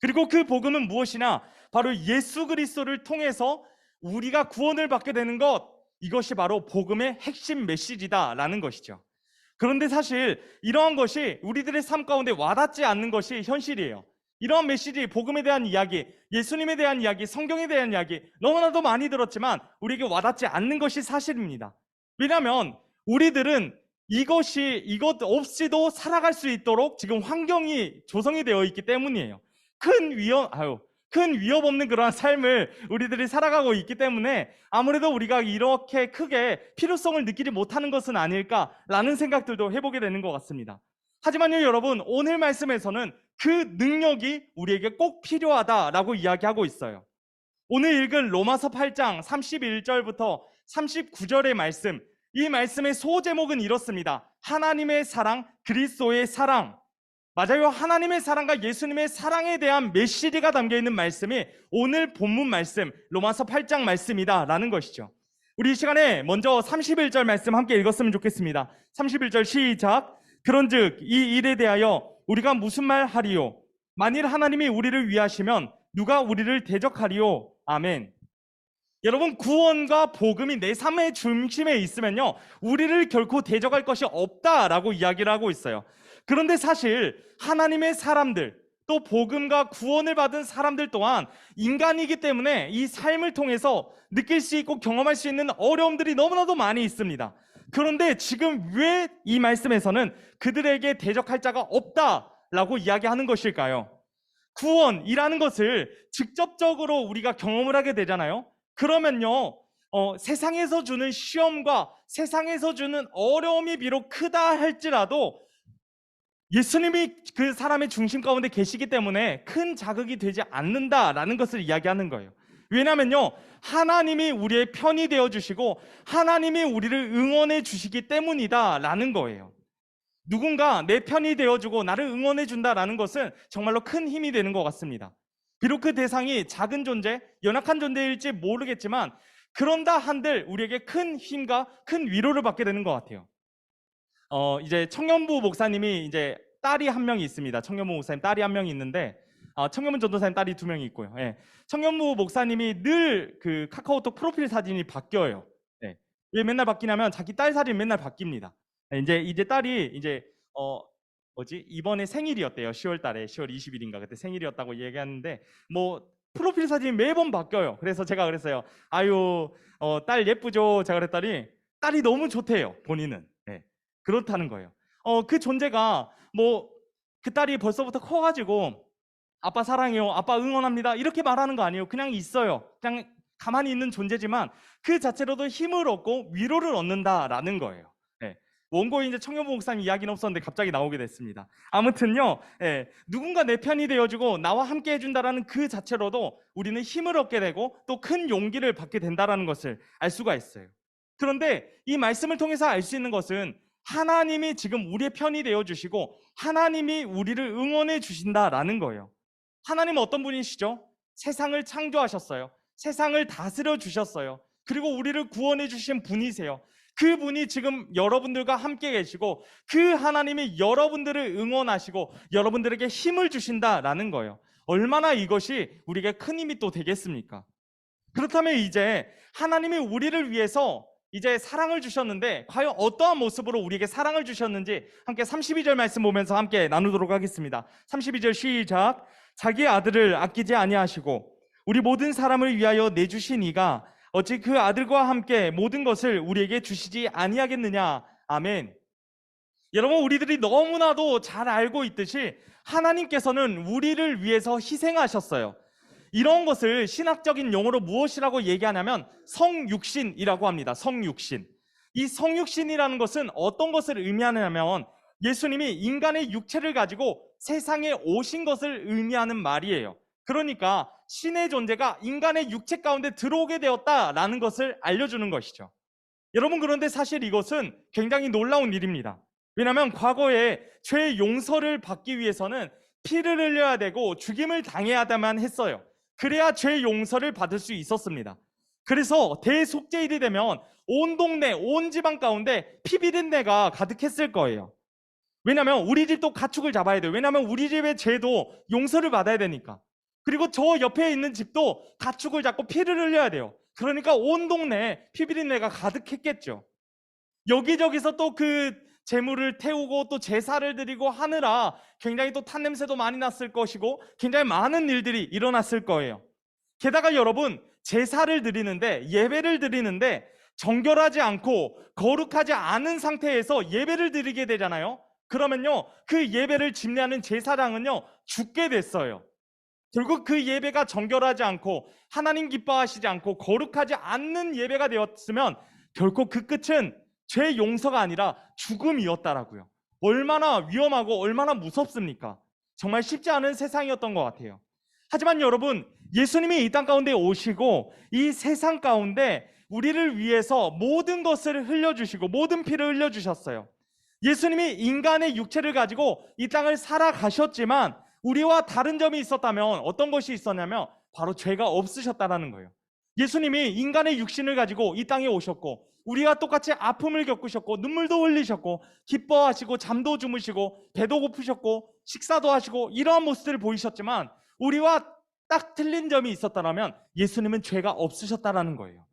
그리고 그 복음은 무엇이냐? 바로 예수 그리스도를 통해서 우리가 구원을 받게 되는 것, 이것이 바로 복음의 핵심 메시지다라는 것이죠. 그런데 사실 이러한 것이 우리들의 삶 가운데 와닿지 않는 것이 현실이에요. 이러한 메시지, 복음에 대한 이야기, 예수님에 대한 이야기, 성경에 대한 이야기 너무나도 많이 들었지만 우리에게 와닿지 않는 것이 사실입니다. 왜냐하면 우리들은 이것 없이도 살아갈 수 있도록 지금 환경이 조성이 되어 있기 때문이에요. 큰 큰 위협 없는 그러한 삶을 우리들이 살아가고 있기 때문에 아무래도 우리가 이렇게 크게 필요성을 느끼지 못하는 것은 아닐까라는 생각들도 해보게 되는 것 같습니다. 하지만요, 여러분, 오늘 말씀에서는 그 능력이 우리에게 꼭 필요하다라고 이야기하고 있어요. 오늘 읽은 로마서 8장 31절부터 39절의 말씀, 이 말씀의 소제목은 이렇습니다. 하나님의 사랑, 그리스도의 사랑. 맞아요. 하나님의 사랑과 예수님의 사랑에 대한 메시지가 담겨있는 말씀이 오늘 본문 말씀, 로마서 8장 말씀이다라는 것이죠. 우리 이 시간에 먼저 31절 말씀 함께 읽었으면 좋겠습니다. 31절 시작. 그런즉 이 일에 대하여 우리가 무슨 말 하리요? 만일 하나님이 우리를 위하시면 누가 우리를 대적하리요? 아멘. 여러분, 구원과 복음이 내 삶의 중심에 있으면요, 우리를 결코 대적할 것이 없다라고 이야기를 하고 있어요. 그런데 사실 하나님의 사람들, 또 복음과 구원을 받은 사람들 또한 인간이기 때문에 이 삶을 통해서 느낄 수 있고 경험할 수 있는 어려움들이 너무나도 많이 있습니다. 그런데 지금 왜 이 말씀에서는 그들에게 대적할 자가 없다라고 이야기하는 것일까요? 구원이라는 것을 직접적으로 우리가 경험을 하게 되잖아요. 그러면요, 세상에서 주는 시험과 세상에서 주는 어려움이 비록 크다 할지라도 예수님이 그 사람의 중심 가운데 계시기 때문에 큰 자극이 되지 않는다라는 것을 이야기하는 거예요. 왜냐하면요, 하나님이 우리의 편이 되어주시고 하나님이 우리를 응원해 주시기 때문이다라는 거예요. 누군가 내 편이 되어주고 나를 응원해 준다라는 것은 정말로 큰 힘이 되는 것 같습니다. 비록 그 대상이 작은 존재, 연약한 존재일지 모르겠지만 그런다 한들 우리에게 큰 힘과 큰 위로를 받게 되는 것 같아요. 이제 청년부 목사님이 이제 딸이 한 명이 있습니다. 청년부 목사님 딸이 한 명이 있는데 청년부 전도사님 딸이 2명이 있고요. 예. 청년부 목사님이 늘 그 카카오톡 프로필 사진이 바뀌어요. 예. 왜 맨날 바뀌냐면 자기 딸 사진 맨날 바뀝니다. 예, 이제 딸이 이제 이번에 생일이었대요. 10월 달에 10월 20일인가 그때 생일이었다고 얘기하는데 뭐 프로필 사진이 매번 바뀌어요. 그래서 제가 그랬어요. 아유, 딸 예쁘죠? 제가 그랬더니 딸이 너무 좋대요. 본인은. 예. 그렇다는 거예요. 그 존재가 뭐 그 딸이 벌써부터 커가지고 아빠 사랑해요, 아빠 응원합니다 이렇게 말하는 거 아니에요. 그냥 있어요. 그냥 가만히 있는 존재지만 그 자체로도 힘을 얻고 위로를 얻는다라는 거예요. 예. 원고에 이제 청년부 목사님 이야기는 없었는데 갑자기 나오게 됐습니다. 아무튼요, 예, 누군가 내 편이 되어주고 나와 함께 해준다라는 그 자체로도 우리는 힘을 얻게 되고 또 큰 용기를 받게 된다라는 것을 알 수가 있어요. 그런데 이 말씀을 통해서 알 수 있는 것은 하나님이 지금 우리의 편이 되어주시고 하나님이 우리를 응원해 주신다라는 거예요. 하나님은 어떤 분이시죠? 세상을 창조하셨어요. 세상을 다스려 주셨어요. 그리고 우리를 구원해 주신 분이세요. 그분이 지금 여러분들과 함께 계시고 그 하나님이 여러분들을 응원하시고 여러분들에게 힘을 주신다라는 거예요. 얼마나 이것이 우리에게 큰 힘이 또 되겠습니까? 그렇다면 이제 하나님이 우리를 위해서 이제 사랑을 주셨는데 과연 어떠한 모습으로 우리에게 사랑을 주셨는지 함께 32절 말씀 보면서 함께 나누도록 하겠습니다. 32절 시작. 자기 아들을 아끼지 아니하시고 우리 모든 사람을 위하여 내주신 이가 어찌 그 아들과 함께 모든 것을 우리에게 주시지 아니하겠느냐. 아멘. 여러분, 우리들이 너무나도 잘 알고 있듯이 하나님께서는 우리를 위해서 희생하셨어요. 이런 것을 신학적인 용어로 무엇이라고 얘기하냐면 성육신이라고 합니다. 성육신. 이 성육신이라는 것은 어떤 것을 의미하냐면 예수님이 인간의 육체를 가지고 세상에 오신 것을 의미하는 말이에요. 그러니까 신의 존재가 인간의 육체 가운데 들어오게 되었다라는 것을 알려주는 것이죠. 여러분, 그런데 사실 이것은 굉장히 놀라운 일입니다. 왜냐하면 과거에 죄의 용서를 받기 위해서는 피를 흘려야 되고 죽임을 당해야만 했어요. 그래야 죄 용서를 받을 수 있었습니다. 그래서 대속죄일이 되면 온 동네, 온 지방 가운데 피 비린내가 가득했을 거예요. 왜냐하면 우리 집도 가축을 잡아야 돼요. 왜냐하면 우리 집의 죄도 용서를 받아야 되니까. 그리고 저 옆에 있는 집도 가축을 잡고 피를 흘려야 돼요. 그러니까 온 동네에 피 비린내가 가득했겠죠. 여기저기서 또 그 제물을 태우고 또 제사를 드리고 하느라 굉장히 또 탄냄새도 많이 났을 것이고 굉장히 많은 일들이 일어났을 거예요. 게다가 여러분, 제사를 드리는데, 예배를 드리는데 정결하지 않고 거룩하지 않은 상태에서 예배를 드리게 되잖아요. 그러면요, 그 예배를 집례하는 제사장은요 죽게 됐어요. 결국 그 예배가 정결하지 않고 하나님 기뻐하시지 않고 거룩하지 않는 예배가 되었으면 결코 그 끝은 죄 용서가 아니라 죽음이었다라고요. 얼마나 위험하고 얼마나 무섭습니까? 정말 쉽지 않은 세상이었던 것 같아요. 하지만 여러분, 예수님이 이 땅 가운데 오시고 이 세상 가운데 우리를 위해서 모든 것을 흘려주시고 모든 피를 흘려주셨어요. 예수님이 인간의 육체를 가지고 이 땅을 살아가셨지만 우리와 다른 점이 있었다면 어떤 것이 있었냐면 바로 죄가 없으셨다라는 거예요. 예수님이 인간의 육신을 가지고 이 땅에 오셨고 우리와 똑같이 아픔을 겪으셨고 눈물도 흘리셨고 기뻐하시고 잠도 주무시고 배도 고프셨고 식사도 하시고 이러한 모습들을 보이셨지만 우리와 딱 틀린 점이 있었다면 예수님은 죄가 없으셨다라는 거예요.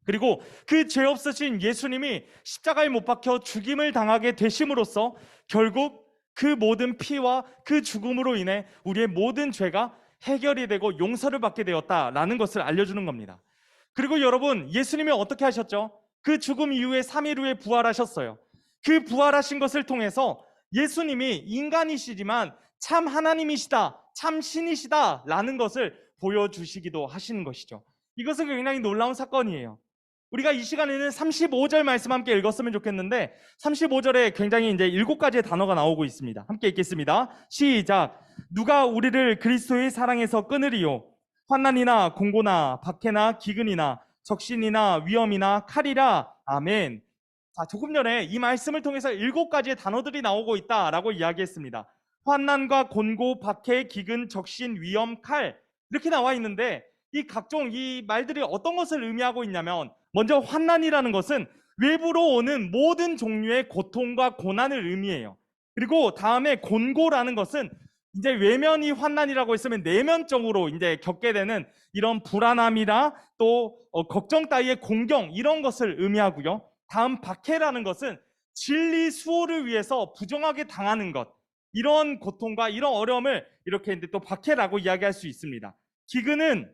그리고 그 죄 없으신 예수님이 십자가에 못 박혀 죽임을 당하게 되심으로써 결국 그 모든 피와 그 죽음으로 인해 우리의 모든 죄가 해결이 되고 용서를 받게 되었다라는 것을 알려주는 겁니다. 그리고 여러분, 예수님이 어떻게 하셨죠? 그 죽음 이후에 3일 후에 부활하셨어요. 그 부활하신 것을 통해서 예수님이 인간이시지만 참 하나님이시다, 참 신이시다 라는 것을 보여주시기도 하시는 것이죠. 이것은 굉장히 놀라운 사건이에요. 우리가 이 시간에는 35절 말씀 함께 읽었으면 좋겠는데 35절에 굉장히 이제 7가지의 단어가 나오고 있습니다. 함께 읽겠습니다. 시작. 누가 우리를 그리스도의 사랑에서 끊으리요? 환난이나 공고나 박해나 기근이나 적신이나 위험이나 칼이라. 아멘. 자, 조금 전에 이 말씀을 통해서 7가지의 단어들이 나오고 있다라고 이야기했습니다. 환난과 곤고, 박해, 기근, 적신, 위험, 칼 이렇게 나와 있는데 이 각종 이 말들이 어떤 것을 의미하고 있냐면 먼저 환난이라는 것은 외부로 오는 모든 종류의 고통과 고난을 의미해요. 그리고 다음에 곤고라는 것은 이제 외면이 환난이라고 했으면 내면적으로 이제 겪게 되는 이런 불안함이나 또 걱정 따위의 공경 이런 것을 의미하고요. 다음 박해라는 것은 진리 수호를 위해서 부정하게 당하는 것 이런 고통과 이런 어려움을 이렇게 이제 또 박해라고 이야기할 수 있습니다. 기근은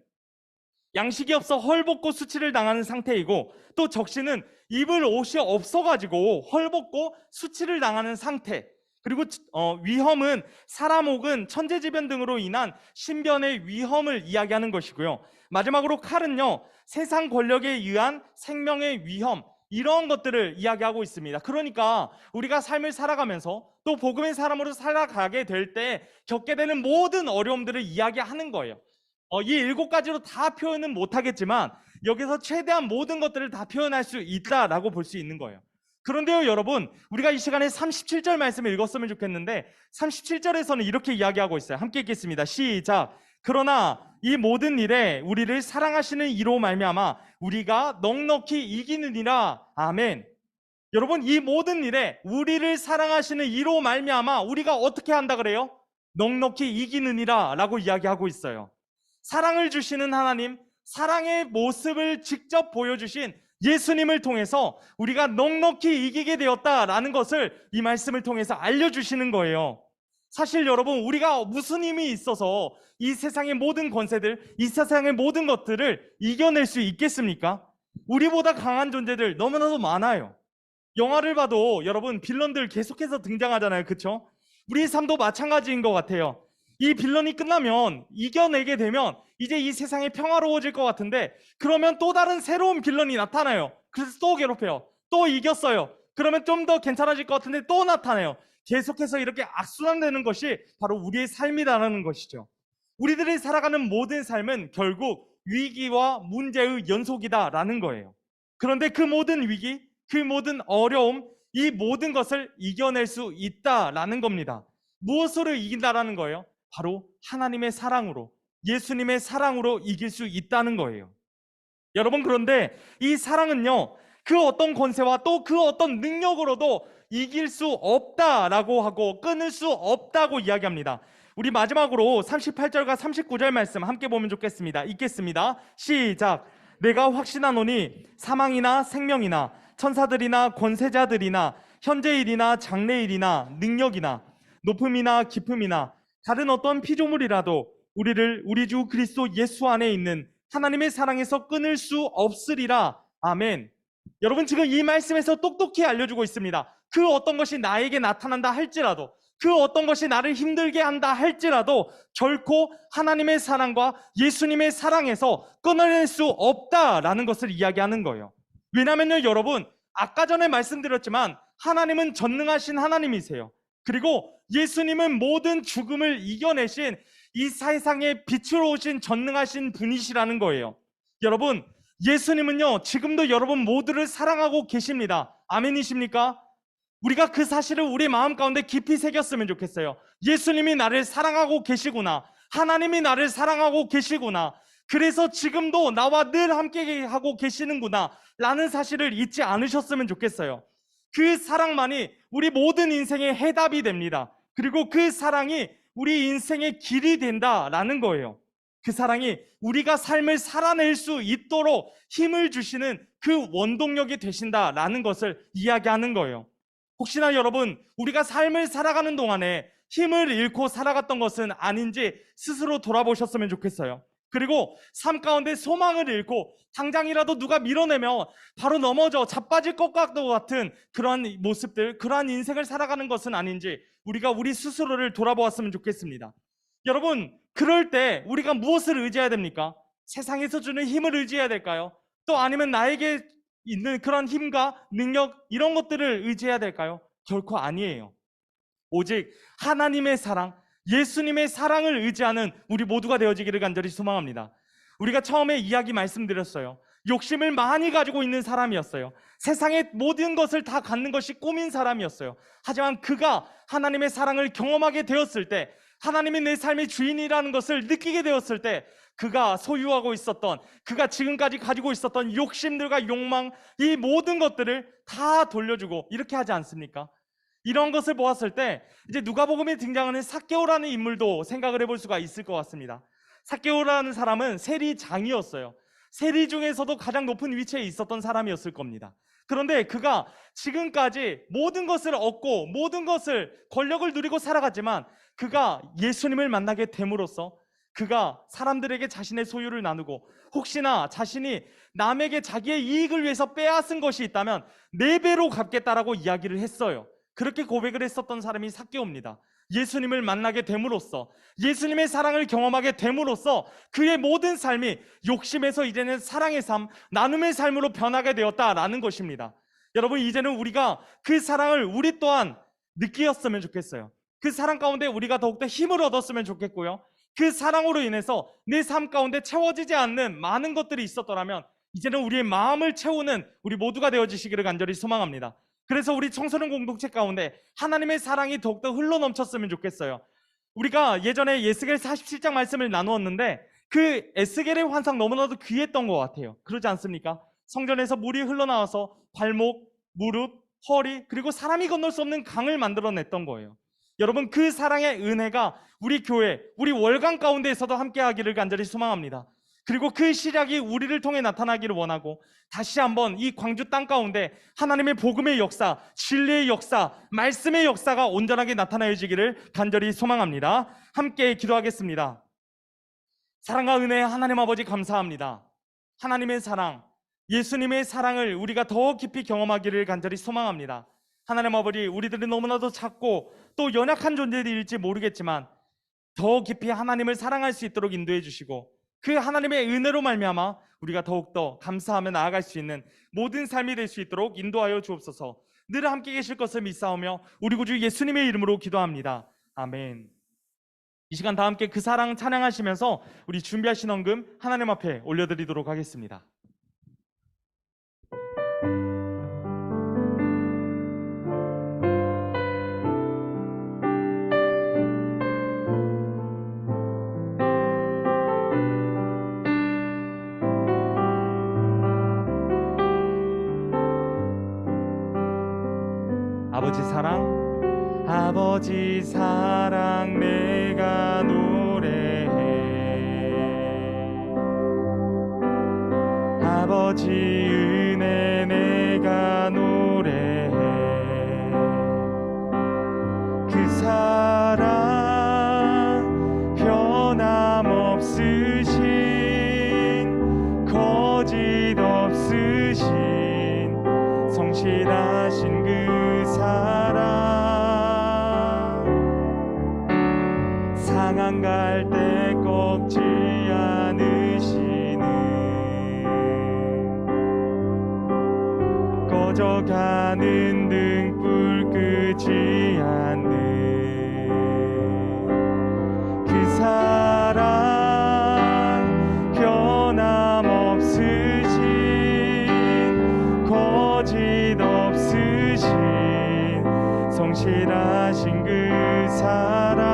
양식이 없어 헐벗고 수치를 당하는 상태이고 또 적신은 입을 옷이 없어가지고 헐벗고 수치를 당하는 상태. 그리고 위험은 사람 혹은 천재지변 등으로 인한 신변의 위험을 이야기하는 것이고요. 마지막으로 칼은요, 세상 권력에 의한 생명의 위험 이런 것들을 이야기하고 있습니다. 그러니까 우리가 삶을 살아가면서 또 복음의 사람으로 살아가게 될 때 겪게 되는 모든 어려움들을 이야기하는 거예요. 이 7가지로 다 표현은 못하겠지만 여기서 최대한 모든 것들을 다 표현할 수 있다라고 볼 수 있는 거예요. 그런데요 여러분, 우리가 이 시간에 37절 말씀을 읽었으면 좋겠는데 37절에서는 이렇게 이야기하고 있어요. 함께 읽겠습니다. 시작. 그러나 이 모든 일에 우리를 사랑하시는 이로 말미암아 우리가 넉넉히 이기느니라. 아멘. 여러분, 이 모든 일에 우리를 사랑하시는 이로 말미암아 우리가 어떻게 한다 그래요? 넉넉히 이기느니라 라고 이야기하고 있어요. 사랑을 주시는 하나님, 사랑의 모습을 직접 보여주신 예수님을 통해서 우리가 넉넉히 이기게 되었다라는 것을 이 말씀을 통해서 알려주시는 거예요. 사실 여러분, 우리가 무슨 힘이 있어서 이 세상의 모든 권세들, 이 세상의 모든 것들을 이겨낼 수 있겠습니까? 우리보다 강한 존재들 너무나도 많아요. 영화를 봐도 여러분 빌런들 계속해서 등장하잖아요. 그렇죠? 우리 삶도 마찬가지인 것 같아요. 이 빌런이 끝나면 이겨내게 되면 이제 이 세상이 평화로워질 것 같은데 그러면 또 다른 새로운 빌런이 나타나요. 그래서 또 괴롭혀요. 또 이겼어요. 그러면 좀 더 괜찮아질 것 같은데 또 나타나요. 계속해서 이렇게 악순환되는 것이 바로 우리의 삶이라는 것이죠. 우리들이 살아가는 모든 삶은 결국 위기와 문제의 연속이다라는 거예요. 그런데 그 모든 위기, 그 모든 어려움, 이 모든 것을 이겨낼 수 있다라는 겁니다. 무엇으로 이긴다라는 거예요? 바로 하나님의 사랑으로, 예수님의 사랑으로 이길 수 있다는 거예요. 여러분, 그런데 이 사랑은요, 그 어떤 권세와 또 그 어떤 능력으로도 이길 수 없다라고 하고 끊을 수 없다고 이야기합니다. 우리 마지막으로 38절과 39절 말씀 함께 보면 좋겠습니다. 읽겠습니다. 시작. 내가 확신하노니 사망이나 생명이나 천사들이나 권세자들이나 현재일이나 장래일이나 능력이나 높음이나 깊음이나 다른 어떤 피조물이라도 우리를 우리 주 그리스도 예수 안에 있는 하나님의 사랑에서 끊을 수 없으리라. 아멘. 여러분, 지금 이 말씀에서 똑똑히 알려주고 있습니다. 그 어떤 것이 나에게 나타난다 할지라도, 그 어떤 것이 나를 힘들게 한다 할지라도 결코 하나님의 사랑과 예수님의 사랑에서 끊어낼 수 없다라는 것을 이야기하는 거예요. 왜냐면요, 여러분, 아까 전에 말씀드렸지만 하나님은 전능하신 하나님이세요. 그리고 예수님은 모든 죽음을 이겨내신 이 세상에 빛으로 오신 전능하신 분이시라는 거예요. 여러분, 예수님은요, 지금도 여러분 모두를 사랑하고 계십니다. 아멘이십니까? 우리가 그 사실을 우리 마음 가운데 깊이 새겼으면 좋겠어요. 예수님이 나를 사랑하고 계시구나. 하나님이 나를 사랑하고 계시구나. 그래서 지금도 나와 늘 함께 하고 계시는구나 라는 사실을 잊지 않으셨으면 좋겠어요. 그 사랑만이 우리 모든 인생의 해답이 됩니다. 그리고 그 사랑이 우리 인생의 길이 된다라는 거예요. 그 사랑이 우리가 삶을 살아낼 수 있도록 힘을 주시는 그 원동력이 되신다라는 것을 이야기하는 거예요. 혹시나 여러분, 우리가 삶을 살아가는 동안에 힘을 잃고 살아갔던 것은 아닌지 스스로 돌아보셨으면 좋겠어요. 그리고 삶 가운데 소망을 잃고 당장이라도 누가 밀어내면 바로 넘어져 자빠질 것 같은 그러한 모습들, 그러한 인생을 살아가는 것은 아닌지 우리가 우리 스스로를 돌아보았으면 좋겠습니다. 여러분, 그럴 때 우리가 무엇을 의지해야 됩니까? 세상에서 주는 힘을 의지해야 될까요? 또 아니면 나에게 있는 그런 힘과 능력, 이런 것들을 의지해야 될까요? 결코 아니에요. 오직 하나님의 사랑, 예수님의 사랑을 의지하는 우리 모두가 되어지기를 간절히 소망합니다. 우리가 처음에 이야기 말씀드렸어요. 욕심을 많이 가지고 있는 사람이었어요. 세상의 모든 것을 다 갖는 것이 꿈인 사람이었어요. 하지만 그가 하나님의 사랑을 경험하게 되었을 때, 하나님이 내 삶의 주인이라는 것을 느끼게 되었을 때, 그가 소유하고 있었던, 그가 지금까지 가지고 있었던 욕심들과 욕망, 이 모든 것들을 다 돌려주고 이렇게 하지 않습니까? 이런 것을 보았을 때 이제 누가복음에 등장하는 삭개오라는 인물도 생각을 해볼 수가 있을 것 같습니다. 삭개오라는 사람은 세리장이었어요. 세리 중에서도 가장 높은 위치에 있었던 사람이었을 겁니다. 그런데 그가 지금까지 모든 것을 얻고 모든 것을 권력을 누리고 살아갔지만 그가 예수님을 만나게 됨으로써 그가 사람들에게 자신의 소유를 나누고 혹시나 자신이 남에게 자기의 이익을 위해서 빼앗은 것이 있다면 4배로 갚겠다라고 이야기를 했어요. 그렇게 고백을 했었던 사람이 삭개오입니다. 예수님을 만나게 됨으로써, 예수님의 사랑을 경험하게 됨으로써 그의 모든 삶이 욕심에서 이제는 사랑의 삶, 나눔의 삶으로 변하게 되었다라는 것입니다. 여러분, 이제는 우리가 그 사랑을 우리 또한 느끼었으면 좋겠어요. 그 사랑 가운데 우리가 더욱더 힘을 얻었으면 좋겠고요. 그 사랑으로 인해서 내 삶 가운데 채워지지 않는 많은 것들이 있었더라면 이제는 우리의 마음을 채우는 우리 모두가 되어지시기를 간절히 소망합니다. 그래서 우리 청소년 공동체 가운데 하나님의 사랑이 더욱더 흘러넘쳤으면 좋겠어요. 우리가 예전에 에스겔 47장 말씀을 나누었는데 그 에스겔의 환상 너무나도 귀했던 것 같아요. 그러지 않습니까? 성전에서 물이 흘러나와서 발목, 무릎, 허리, 그리고 사람이 건널 수 없는 강을 만들어냈던 거예요. 여러분, 그 사랑의 은혜가 우리 교회, 우리 월강 가운데에서도 함께하기를 간절히 소망합니다. 그리고 그 시작이 우리를 통해 나타나기를 원하고 다시 한번 이 광주 땅 가운데 하나님의 복음의 역사, 진리의 역사, 말씀의 역사가 온전하게 나타나지기를 간절히 소망합니다. 함께 기도하겠습니다. 사랑과 은혜 하나님 아버지 감사합니다. 하나님의 사랑, 예수님의 사랑을 우리가 더 깊이 경험하기를 간절히 소망합니다. 하나님 아버지, 우리들은 너무나도 작고 또 연약한 존재들일지 모르겠지만 더 깊이 하나님을 사랑할 수 있도록 인도해 주시고 그 하나님의 은혜로 말미암아 우리가 더욱더 감사하며 나아갈 수 있는 모든 삶이 될 수 있도록 인도하여 주옵소서. 늘 함께 계실 것을 믿사오며 우리 구주 예수님의 이름으로 기도합니다. 아멘. 이 시간 다 함께 그 사랑 찬양하시면서 우리 준비하신 헌금 하나님 앞에 올려드리도록 하겠습니다. 아버지 사랑 내가 노래해 아버지 은혜 내가 노래해 그 사랑 변함없으신 거짓 없으신 성실하신 그 사랑 꺼져가는 등불 끄지 않는 그 사랑 변함없으신 거짓 없으신 성실하신 그 사랑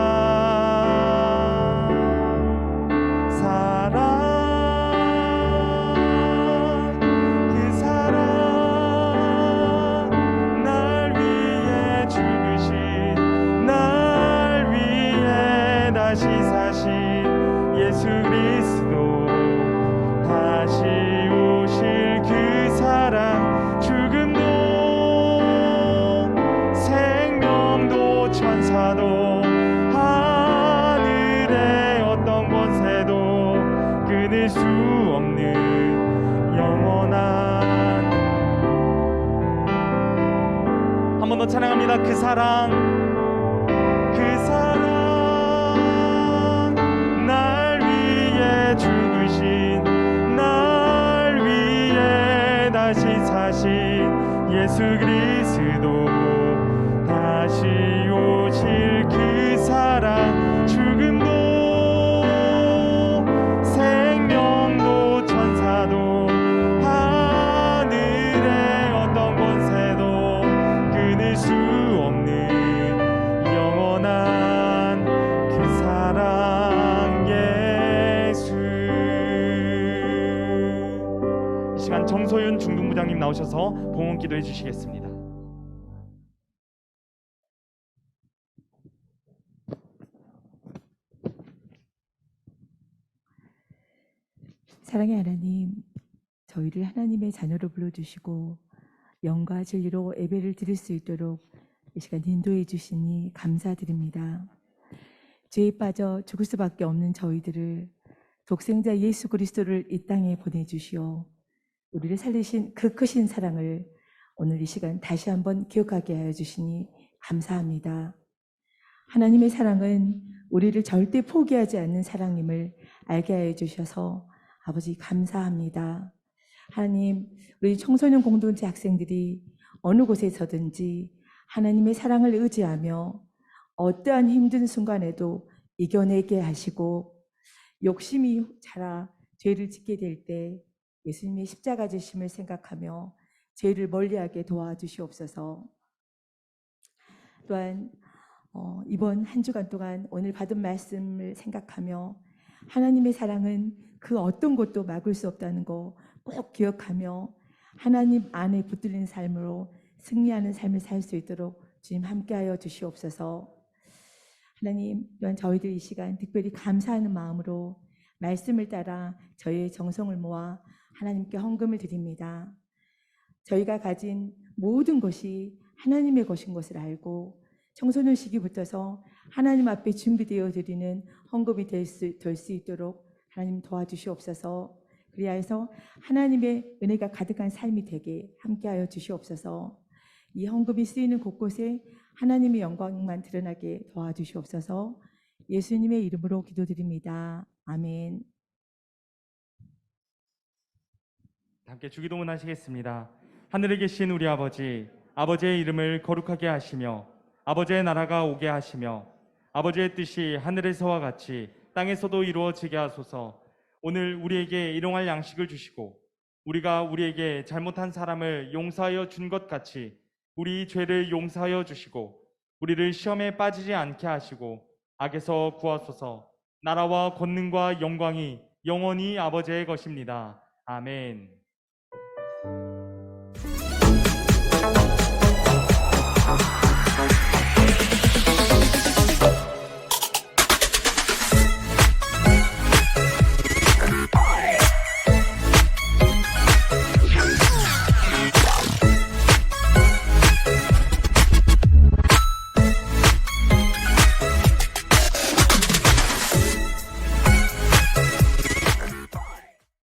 그 사랑 날 위해 죽으신 날 위해 다시 사신 예수 그리스도 다시 오실 그 사랑 죽음도 생명도 천사도 하늘의 어떤 권세도 끊을 수 없는 영원한 한 번 더 찬양합니다. 그 사랑 날 위해 죽으신 날 위해 다시 사신 예수 그리스도 다시 오실 그 사랑 죽음도 생명도 천사도 하늘의 어떤 권세도 끊을 수 없는 영원한 그 사랑 예수. 이 시간 정소윤 중등부장님 나오셔서 봉헌 기도해 주시겠습니다. 사랑의 하나님, 저희를 하나님의 자녀로 불러주시고 영과 진리로 예배를 드릴 수 있도록 이 시간 인도해 주시니 감사드립니다. 죄에 빠져 죽을 수밖에 없는 저희들을 독생자 예수 그리스도를 이 땅에 보내주시어 우리를 살리신 그 크신 사랑을 오늘 이 시간 다시 한번 기억하게 하여 주시니 감사합니다. 하나님의 사랑은 우리를 절대 포기하지 않는 사랑임을 알게 하여 주셔서 아버지 감사합니다. 하나님, 우리 청소년 공동체 학생들이 어느 곳에서든지 하나님의 사랑을 의지하며 어떠한 힘든 순간에도 이겨내게 하시고 욕심이 자라 죄를 짓게 될 때 예수님의 십자가 지심을 생각하며 죄를 멀리하게 도와주시옵소서. 또한 이번 한 주간 동안 오늘 받은 말씀을 생각하며 하나님의 사랑은 그 어떤 것도 막을 수 없다는 거 꼭 기억하며 하나님 안에 붙들린 삶으로 승리하는 삶을 살 수 있도록 주님 함께하여 주시옵소서. 하나님, 또한 저희들 이 시간 특별히 감사하는 마음으로 말씀을 따라 저희의 정성을 모아 하나님께 헌금을 드립니다. 저희가 가진 모든 것이 하나님의 것인 것을 알고 청소년 시기부터서 하나님 앞에 준비되어 드리는 헌금이 될 수 있도록 하나님 도와주시옵소서. 그리하여서 하나님의 은혜가 가득한 삶이 되게 함께하여 주시옵소서. 이 헌금이 쓰이는 곳곳에 하나님의 영광만 드러나게 도와주시옵소서. 예수님의 이름으로 기도드립니다. 아멘. 함께 주기도문 하시겠습니다. 하늘에 계신 우리 아버지, 아버지의 이름을 거룩하게 하시며 아버지의 나라가 오게 하시며 아버지의 뜻이 하늘에서와 같이 땅에서도 이루어지게 하소서. 오늘 우리에게 일용할 양식을 주시고 우리가 우리에게 잘못한 사람을 용서하여 준 것 같이 우리 죄를 용서하여 주시고 우리를 시험에 빠지지 않게 하시고 악에서 구하소서. 나라와 권능과 영광이 영원히 아버지의 것입니다. 아멘.